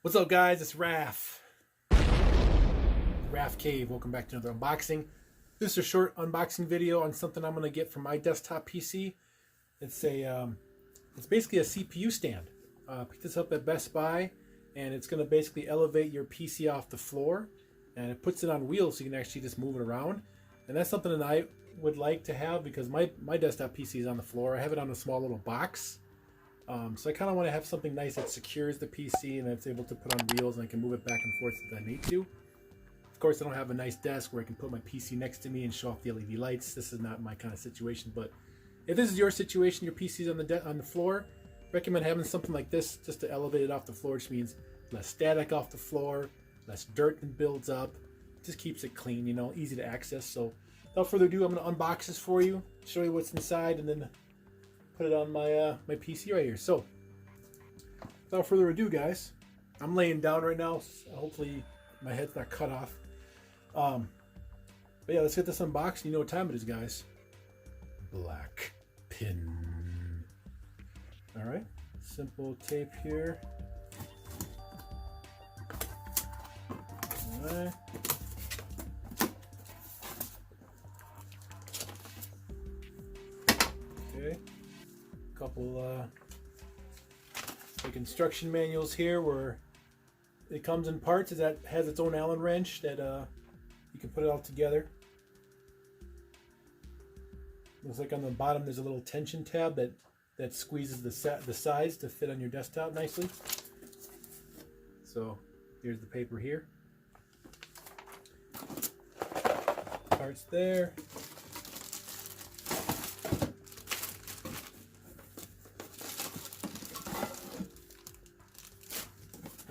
What's up, guys? It's Rafcave. Welcome back to another unboxing. This is a short unboxing video on something I'm going to get from my desktop PC. It's basically a CPU stand. Picked this up at Best Buy, and it's going to basically elevate your PC off the floor, and it puts it on wheels so you can actually just move it around. And that's something that I would like to have because my desktop PC is on the floor. I have it on a small little box. So I kind of want to have something nice that secures the PC and that's able to put on wheels, and I can move it back and forth if I need to. Of course, I don't have a nice desk where I can put my PC next to me and show off the LED lights. This is not my kind of situation, but if this is your situation, your PC's on the floor, recommend having something like this just to elevate it off the floor, which means less static off the floor, less dirt that builds up. Just keeps it clean, you know, easy to access. So without further ado, I'm going to unbox this for you, show you what's inside, and then put it on my my PC right here. So without further ado, guys, I'm laying down right now. So hopefully my head's not cut off. But yeah, let's get this unboxed. You know what time it is, guys. Black pin. All right, simple tape here. All right. Okay. Couple like instruction manuals here where it comes in parts. That has its own Allen wrench that you can put it all together. Looks like on the bottom there's a little tension tab that squeezes the sides to fit on your desktop nicely. So here's the paper here. Parts there.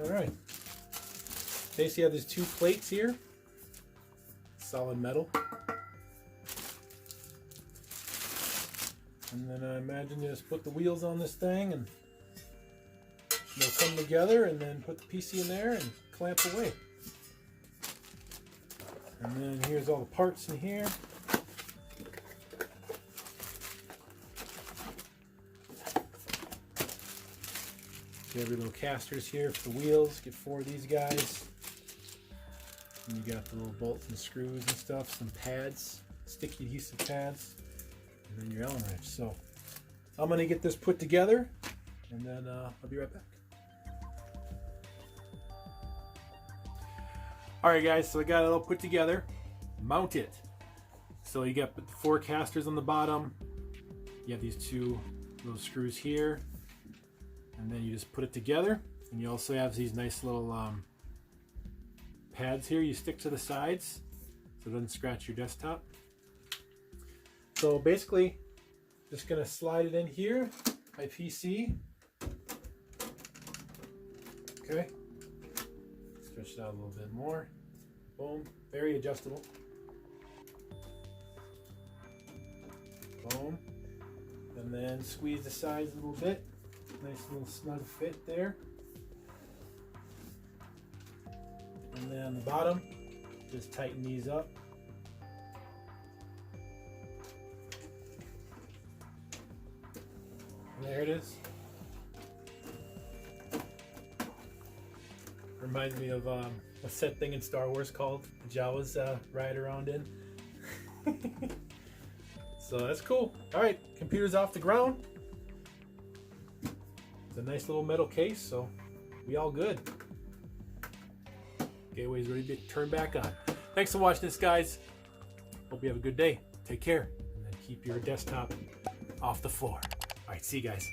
All right. Basically, you have these two plates here, solid metal, and then I imagine you just put the wheels on this thing, and they'll come together, and then put the PC in there and clamp away. And then here's all the parts in here. Every little casters here for the wheels. Get 4 of these guys. And you got the little bolts and screws and stuff. Some pads, sticky adhesive pads, and then your Allen wrench. So I'm gonna get this put together, and then I'll be right back. All right, guys. So I got it all put together. Mount it. So you got 4 casters on the bottom. You have these 2 little screws here. And then you just put it together, and you also have these nice little pads here you stick to the sides so it doesn't scratch your desktop. So basically, just gonna slide it in here, my PC. Okay, stretch it out a little bit more. Boom, very adjustable. Boom, and then squeeze the sides a little bit. Nice little snug fit there. And then on the bottom, just tighten these up. And there it is. Reminds me of what's that thing in Star Wars called? The Jawas ride around in. So that's cool. All right, computer's off the ground. It's a nice little metal case, so we all good. Gateway's ready to turn back on. Thanks for watching this, guys. Hope you have a good day. Take care, and then keep your desktop off the floor. All right, see you guys.